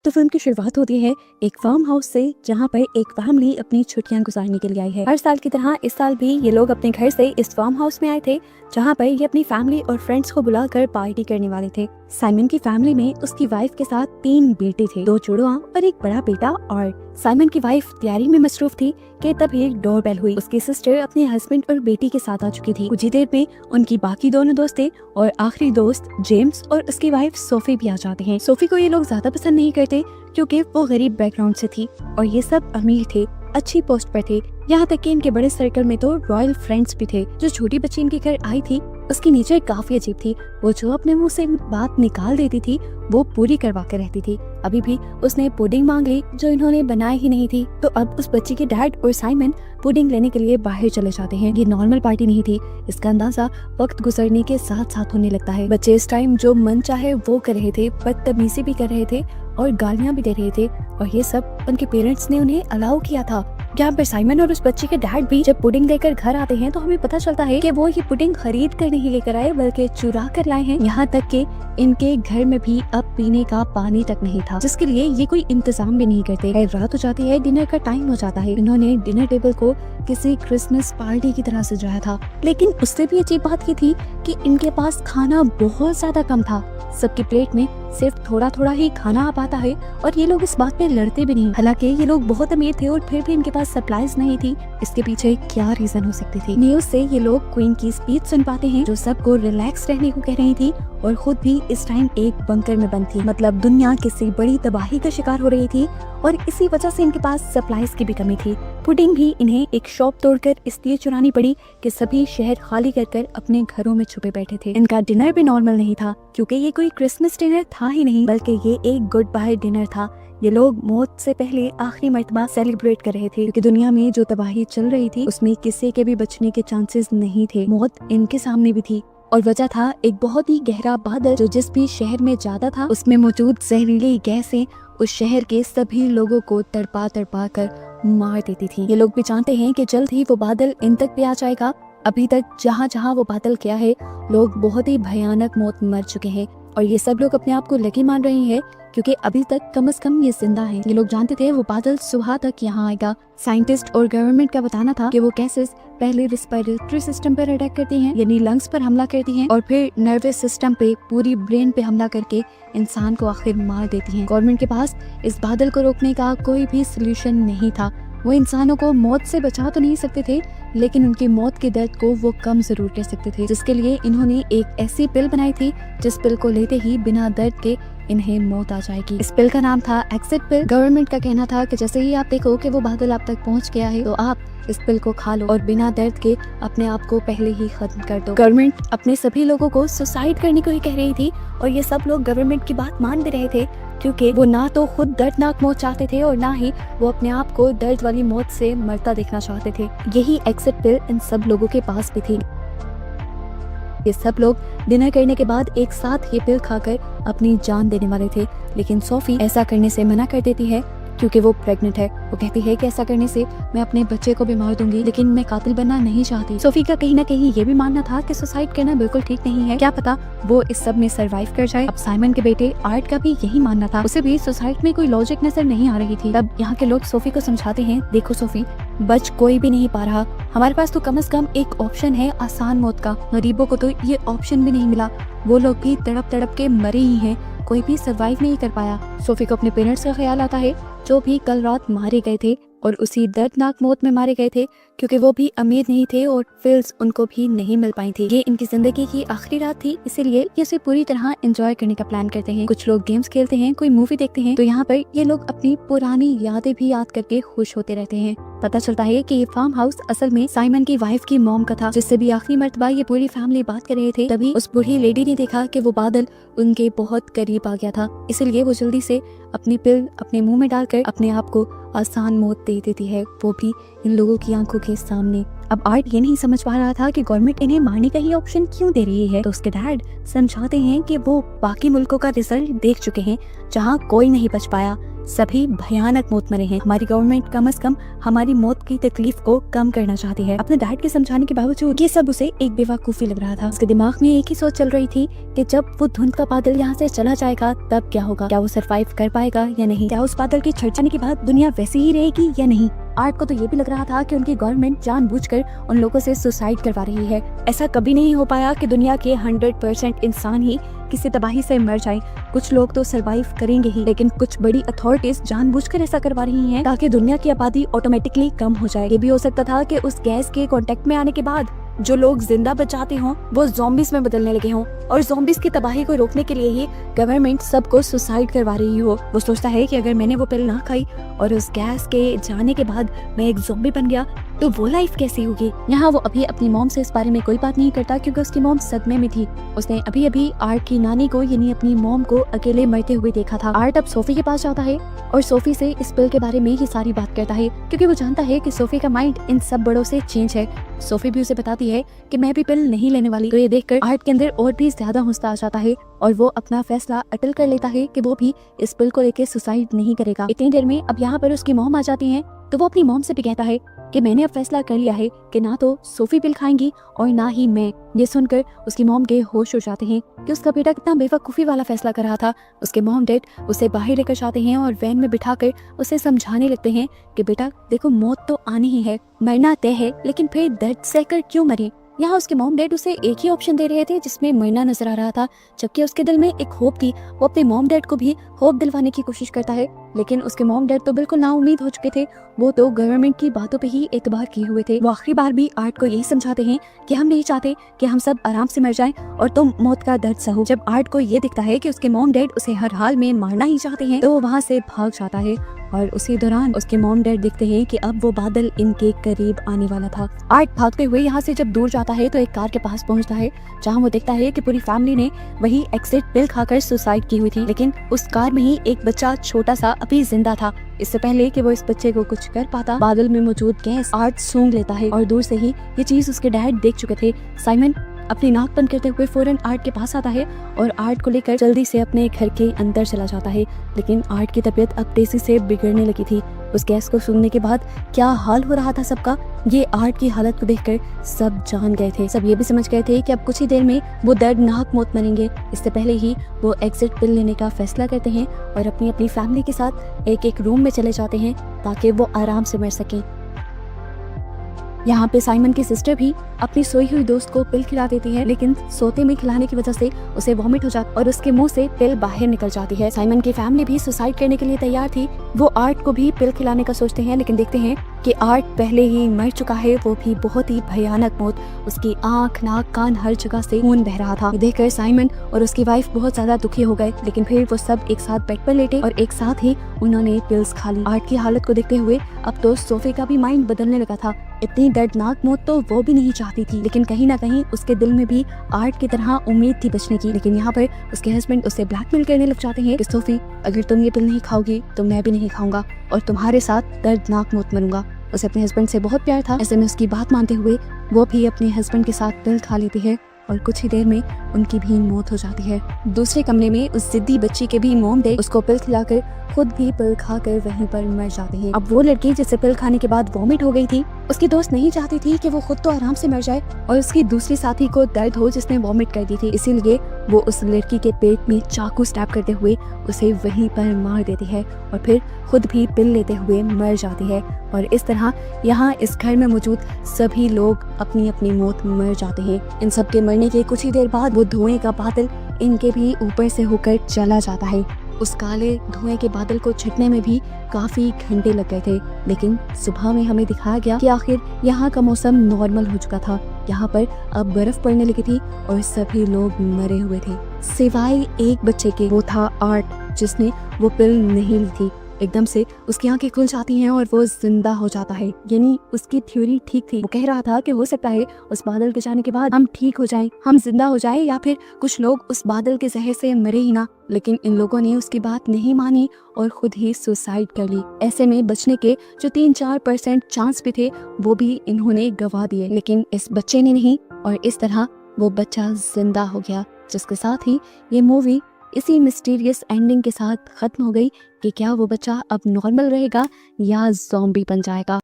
तो फिल्म की शुरुआत होती है एक फार्म हाउस से, जहाँ पर एक फैमिली अपनी छुट्टियां गुजारने के लिए आई है। हर साल की तरह इस साल भी ये लोग अपने घर से इस फार्म हाउस में आए थे, जहाँ पर ये अपनी फैमिली और फ्रेंड्स को बुलाकर पार्टी करने वाले थे। साइमन की फैमिली में उसकी वाइफ के साथ 3 बेटे थे, 2 जुड़वा और एक बड़ा बेटा। और साइमन की वाइफ तैयारी में मसरूफ थी कि तभी एक डोरबेल हुई। उसकी सिस्टर अपने हस्बैंड और बेटी के साथ आ चुकी थी। कुछ ही देर में उनकी बाकी दोनों दोस्त थे और आखिरी दोस्त जेम्स और उसकी वाइफ सोफी भी आ जाते हैं। सोफी को ये लोग ज्यादा पसंद नहीं करते क्योंकि वो गरीब बैकग्राउंड से थी और ये सब अमीर थे, अच्छी पोस्ट पर थे। यहाँ तक कि इनके बड़े सर्कल में तो रॉयल फ्रेंड्स भी थे। जो छोटी बच्ची इनके घर आई थी उसकी नेचर काफी अजीब थी। वो जो अपने मुंह से बात निकाल देती थी वो पूरी करवा कर रहती थी। अभी भी उसने पुडिंग मांग ली जो इन्होंने बनाई ही नहीं थी। तो अब उस बच्ची के डैड और साइमन पुडिंग लेने के लिए बाहर चले जाते हैं। ये नॉर्मल पार्टी नहीं थी, इसका अंदाजा वक्त गुजरने के साथ साथ होने लगता है। बच्चे इस टाइम जो मन चाहे वो कर रहे थे, बदतमीजी भी कर रहे थे और गालियां भी दे रहे थे और ये सब उनके पेरेंट्स ने उन्हें अलाउ किया था। यहाँ पर साइमन और उस बच्चे के डैड भी जब पुडिंग लेकर घर आते हैं तो हमें पता चलता है कि वो ये पुडिंग खरीद कर नहीं लेकर आए बल्कि चुरा कर लाए हैं। यहाँ तक कि इनके घर में भी अब पीने का पानी तक नहीं था, जिसके लिए ये कोई इंतजाम भी नहीं करते। रात हो जाती है, डिनर का टाइम हो जाता है। इन्होंने डिनर टेबल को किसी क्रिसमस पार्टी की तरह सजाया था, लेकिन उससे भी अजीब बात ये थी कि इनके पास खाना बहुत ज्यादा कम था। सबकी प्लेट में सिर्फ थोड़ा थोड़ा ही खाना आ पाता है और ये लोग इस बात पे लड़ते भी नहीं। हालांकि ये लोग बहुत अमीर थे और फिर भी इनके पास सप्लाईज नहीं थी। इसके पीछे क्या रीजन हो सकती थी? न्यूज से ये लोग क्वीन की स्पीच सुन पाते हैं जो सबको रिलैक्स रहने को कह रही थी और खुद भी इस टाइम एक बंकर में बंद थी। मतलब दुनिया किसी बड़ी तबाही का शिकार हो रही थी और इसी वजह से इनके पास सप्लाईज की भी कमी थी। पुडिंग भी इन्हें एक शॉप तोड़कर इसलिए चुरानी पड़ी कि सभी शहर खाली कर अपने घरों में छुपे बैठे थे। इनका डिनर भी नॉर्मल नहीं था क्योंकि ये कोई क्रिसमस डिनर था ही नहीं, बल्कि ये एक गुड बाय डिनर था। ये लोग मौत से पहले आखिरी मर्तबा सेलिब्रेट कर रहे थे क्योंकि दुनिया में जो तबाही चल रही थी उसमें किसी के भी बचने के चांसेस नहीं थे। मौत इनके सामने भी थी और वजह था एक बहुत ही गहरा बादल जो जिस भी शहर में ज्यादा था उसमें मौजूद जहरीली गैसें उस शहर के सभी लोगों को तड़पा कर मार देती थी। ये लोग भी जानते हैं कि जल्द ही वो बादल इन तक भी आ जाएगा। अभी तक जहाँ जहाँ वो बादल गया है लोग बहुत ही भयानक मौत मर चुके हैं और ये सब लोग अपने आप को लकी मान रहे हैं क्योंकि अभी तक कम से कम ये जिंदा हैं। ये लोग जानते थे वो बादल सुबह तक यहाँ आएगा। साइंटिस्ट और गवर्नमेंट का बताना था कि वो गैसेस पहले रिस्पिरेटरी सिस्टम पर अटैक करती हैं, यानी लंग्स पर हमला करती हैं और फिर नर्वस सिस्टम पे, पूरी ब्रेन पे हमला करके इंसान को आखिर मार देती हैं। गवर्नमेंट के पास इस बादल को रोकने का कोई भी सोल्यूशन नहीं था। वो इंसानों को मौत से बचा तो नहीं सकते थे, लेकिन उनकी मौत के दर्द को वो कम जरूर कर सकते थे, जिसके लिए इन्होंने एक ऐसी पिल बनाई थी जिस पिल को लेते ही बिना दर्द के इन्हें मौत आ जाएगी। इस पिल का नाम था एक्सिट पिल। गवर्नमेंट का कहना था कि जैसे ही आप देखो कि वो बादल आप तक पहुंच गया है तो आप इस पिल को खा लो और बिना दर्द के अपने आप को पहले ही खत्म कर दो। गवर्नमेंट अपने सभी लोगों को सुसाइड करने को ही कह रही थी और ये सब लोग गवर्नमेंट की बात मान भी रहे थे क्योंकि वो ना तो खुद दर्दनाक मौत चाहते थे और ना ही वो अपने आप को दर्द वाली मौत से मरता देखना चाहते थे। यही एक्सिट पिल इन सब लोगों के पास भी थी। ये सब लोग डिनर करने के बाद एक साथ ये पिल खाकर अपनी जान देने वाले थे, लेकिन सोफी ऐसा करने से मना कर देती है क्योंकि वो प्रेग्नेंट है। वो कहती है कि ऐसा करने से मैं अपने बच्चे को भी मार दूंगी, लेकिन मैं कातिल बनना नहीं चाहती। सोफी का कहीं ना कहीं ये भी मानना था कि सुसाइड करना बिल्कुल ठीक नहीं है, क्या पता वो इस सब में सरवाइव कर जाए। अब साइमन के बेटे आर्ट का भी यही मानना था, उसे भी सुसाइड में कोई लॉजिक नजर नहीं आ रही थी। तब यहाँ के लोग सोफी को समझाते हैं, देखो सोफी, बच कोई भी नहीं पा रहा, हमारे पास तो कम से कम एक ऑप्शन है आसान मौत का। गरीबों को तो ये ऑप्शन भी नहीं मिला, वो लोग भी तड़प के मरे ही हैं, कोई भी सरवाइव नहीं कर पाया। सोफी को अपने पेरेंट्स का ख्याल आता है जो भी कल रात मारे गए थे और उसी दर्दनाक मौत में मारे गए थे क्योंकि वो भी अमीर नहीं थे और फिल्स उनको भी नहीं मिल पाई थी। ये इनकी जिंदगी की आखिरी रात थी, इसीलिए ये इसे पूरी तरह एंजॉय करने का प्लान करते हैं। कुछ लोग गेम्स खेलते हैं, कोई मूवी देखते हैं, तो यहाँ पर ये लोग अपनी पुरानी यादें भी याद करके खुश होते रहते हैं। पता चलता है कि ये फार्म हाउस असल में साइमन की वाइफ की मॉम का था, जिससे भी आखिरी मर्तबा ये पूरी फैमिली बात कर रहे थे। तभी उस बूढ़ी लेडी ने देखा कि वो बादल उनके बहुत करीब आ गया था, इसलिए वो जल्दी से अपनी पिल अपने मुंह में डालकर अपने आप को आसान मौत दे देती है, वो भी इन लोगों की आंखों के सामने। अब आर्ट ये नहीं समझ पा रहा था कि गवर्नमेंट इन्हें मारने का ही ऑप्शन क्यों दे रही है, तो उसके डैड समझाते हैं कि वो बाकी मुल्कों का रिजल्ट देख चुके हैं जहाँ कोई नहीं बच पाया, सभी भयानक मौत मरे हैं। हमारी गवर्नमेंट कम से कम हमारी मौत की तकलीफ को कम करना चाहती है। अपने डैड के समझाने के बावजूद ये सब उसे एक बेवकूफी लग रहा था। उसके दिमाग में एक ही सोच चल रही थी कि जब वो धुंध का बादल यहाँ से चला जाएगा तब क्या होगा, क्या वो सरवाइव कर पाएगा या नहीं, क्या उस बादल के छट जाने के बाद दुनिया वैसी ही रहेगी या नहीं। आर्ट को तो ये भी लग रहा था कि उनकी गवर्नमेंट जानबूझकर उन लोगों से सुसाइड करवा रही है। ऐसा कभी नहीं हो पाया कि दुनिया के 100% इंसान ही किसी तबाही से मर जाए। कुछ लोग तो सरवाइव करेंगे ही, लेकिन कुछ बड़ी अथॉरिटीज जानबूझकर ऐसा करवा रही हैं ताकि दुनिया की आबादी ऑटोमेटिकली कम हो जाए। ये भी हो सकता था कि उस गैस के कांटेक्ट में आने के बाद जो लोग जिंदा बचाते हों वो ज़ॉम्बीज में बदलने लगे हों, और ज़ॉम्बीज की तबाही को रोकने के लिए ही गवर्नमेंट सबको सुसाइड करवा रही हो। वो सोचता है कि अगर मैंने वो पिल ना खाई और उस गैस के जाने के बाद मैं एक ज़ॉम्बी बन गया तो वो लाइफ कैसी होगी। यहाँ वो अभी अपनी मॉम से इस बारे में कोई बात नहीं करता क्योंकि उसकी मॉम सदमे में थी। उसने अभी अभी आर्ट की नानी को यानी अपनी मॉम को अकेले मरते हुए देखा था। आर्ट अब सोफी के पास जाता है और सोफी से इस पिल के बारे में ही सारी बात करता है क्योंकि वो जानता है कि सोफी का माइंड इन सब बड़ों से चेंज है। सोफी भी उसे बताती है कि मैं भी पिल नहीं लेने वाली। तो ये देखकर आर्ट के अंदर और भी ज्यादा गुस्सा आ जाता है और वो अपना फैसला अटल कर लेता है कि वो भी इस पिल को लेके सुसाइड नहीं करेगा। इतनी देर में अब यहाँ पर उसकी मॉम आ जाती है तो वो अपनी मॉम से भी कहता है कि मैंने अब फैसला कर लिया है कि ना तो सोफी पिल खाएंगी और ना ही मैं। ये सुनकर उसकी मॉम के होश हो जाते हैं कि उसका बेटा कितना बेवकूफ़ी वाला फैसला कर रहा था। उसके मॉम डैड उसे बाहर लेकर जाते हैं और वैन में बिठाकर उसे समझाने लगते हैं कि बेटा देखो, मौत तो आनी ही है, मरना तय है, लेकिन फिर दर्द सहकर क्यों मरे। यहाँ उसके मॉम डैड उसे एक ही ऑप्शन दे रहे थे जिसमें मरना नजर आ रहा था, जबकि उसके दिल में एक होप थी। वो अपने मॉम डैड को भी होप दिलवाने की कोशिश करता है, लेकिन उसके मॉम डैड तो बिल्कुल नाउम्मीद हो चुके थे। वो तो गवर्नमेंट की बातों पे ही एतबार किए हुए थे। वो आखिरी बार भी आर्ट को यही समझाते हैं कि हम नहीं चाहते कि हम सब आराम से मर जाएं और तुम मौत का दर्द सहो। जब आर्ट को ये दिखता है कि उसके मॉम डैड उसे हर हाल में मारना ही चाहते हैं तो वो वहाँ से भाग जाता है और उसी दौरान उसके मॉम डैड देखते हैं कि अब वो बादल इनके करीब आने वाला था। आर्ट भागते हुए यहाँ से जब दूर जाता है तो एक कार के पास पहुँचता है जहाँ वो देखता है कि पूरी फैमिली ने वही एग्जिट पिल खाकर सुसाइड की हुई थी, लेकिन उस कार में ही एक बच्चा छोटा सा अभी जिंदा था। इससे पहले कि वो इस बच्चे को कुछ कर पाता, बादल में मौजूद गैस आर्ट सूंघ लेता है और दूर से ही ये चीज उसके डैड देख चुके थे। साइमन अपनी नाक बंद करते हुए फौरन आर्ट के पास आता है और आर्ट को लेकर जल्दी से अपने घर के अंदर चला जाता है, लेकिन आर्ट की तबीयत अब तेजी से बिगड़ने लगी थी। उस गैस को सूंघने के बाद क्या हाल हो रहा था सबका, ये आर्ट की हालत को देखकर सब जान गए थे। सब ये भी समझ गए थे कि अब कुछ ही देर में वो दर्दनाक मौत मरेंगे। इससे पहले ही वो एग्जिट पिल लेने का फैसला करते हैं और अपनी अपनी फैमिली के साथ एक एक रूम में चले जाते हैं ताकि वो आराम से मर सकें। यहाँ पे साइमन की सिस्टर भी अपनी सोई हुई दोस्त को पिल खिला देती है, लेकिन सोते में खिलाने की वजह से उसे वॉमिट हो जाती और उसके मुंह से पिल बाहर निकल जाती है। साइमन की फैमिली भी सुसाइड करने के लिए तैयार थी। वो आर्ट को भी पिल खिलाने का सोचते हैं, लेकिन देखते हैं कि आर्ट पहले ही मर चुका है, वो भी बहुत ही भयानक मौत। उसकी आंख, नाक, कान हर जगह से खून बह रहा था। देखकर साइमन और उसकी वाइफ बहुत ज्यादा दुखी हो गए, लेकिन फिर वो सब एक साथ बेड पर लेटे और एक साथ ही उन्होंने पिल्स खा ली। आर्ट की हालत को देखते हुए अब तो सोफी का भी माइंड बदलने लगा था। इतनी दर्दनाक मौत तो वो भी नहीं चाहती थी, लेकिन कहीं ना कहीं उसके दिल में भी आर्ट की तरह उम्मीद थी बचने की। लेकिन यहाँ पर उसके हस्बैंड उसे ब्लैकमेल करने लग जाते हैं कि सोफी, अगर तुम ये पिल नहीं खाओगी तो मैं भी नहीं खाऊंगा और तुम्हारे साथ दर्दनाक मौत मरूंगा। उसे अपने हस्बैंड से बहुत प्यार था, ऐसे में उसकी बात मानते हुए वो भी अपने हस्बैंड के साथ पिल खा लेती है और कुछ ही देर में उनकी भी मौत हो जाती है। दूसरे कमरे में उस जिद्दी बच्ची के भी मॉम डैड उसको पिल खिलाकर खुद भी पिल खाकर वहीं पर मर जाते हैं। अब वो लड़की जिसे पिल खाने के बाद वॉमिट हो गई थी, उसकी दोस्त नहीं चाहती थी कि वो खुद तो आराम से मर जाए और उसकी दूसरी साथी को दर्द हो जिसने वॉमिट कर दी थी, इसीलिए वो उस लड़की के पेट में चाकू स्टैब करते हुए उसे वहीं पर मार देती है और फिर खुद भी पिल लेते हुए मर जाती है। और इस तरह यहाँ इस घर में मौजूद सभी लोग अपनी अपनी मौत मर जाते हैं। इन सब के मरने के कुछ ही देर बाद वो धुएं का बादल इनके भी ऊपर से होकर चला जाता है। उस काले धुएं के बादल को छटने में भी काफी घंटे लग गए थे, लेकिन सुबह में हमें दिखाया गया कि आखिर यहाँ का मौसम नॉर्मल हो चुका था। यहाँ पर अब बर्फ पड़ने लगी थी और सभी लोग मरे हुए थे सिवाय एक बच्चे के। वो था आर्ट, जिसने वो पिल नहीं ली थी। एकदम से उसकी आंखें खुल जाती हैं और वो जिंदा हो जाता है। यानी उसकी थ्योरी ठीक थी। वो कह रहा था कि हो सकता है उस बादल के जाने के बाद हम ठीक हो जाएं, हम जिंदा हो जाएं, या फिर कुछ लोग उस बादल के जहर से मरे ही ना। लेकिन इन लोगों ने उसकी बात नहीं मानी और खुद ही सुसाइड कर ली। ऐसे में बचने के जो 3-4% चांस भी थे वो भी इन्होंने गवा दिए, लेकिन इस बच्चे ने नहीं, और इस तरह वो बच्चा जिंदा हो गया। जिसके साथ ही ये मूवी इसी मिस्टीरियस एंडिंग के साथ खत्म हो गई कि क्या वो बच्चा अब नॉर्मल रहेगा या ज़ॉम्बी बन जाएगा।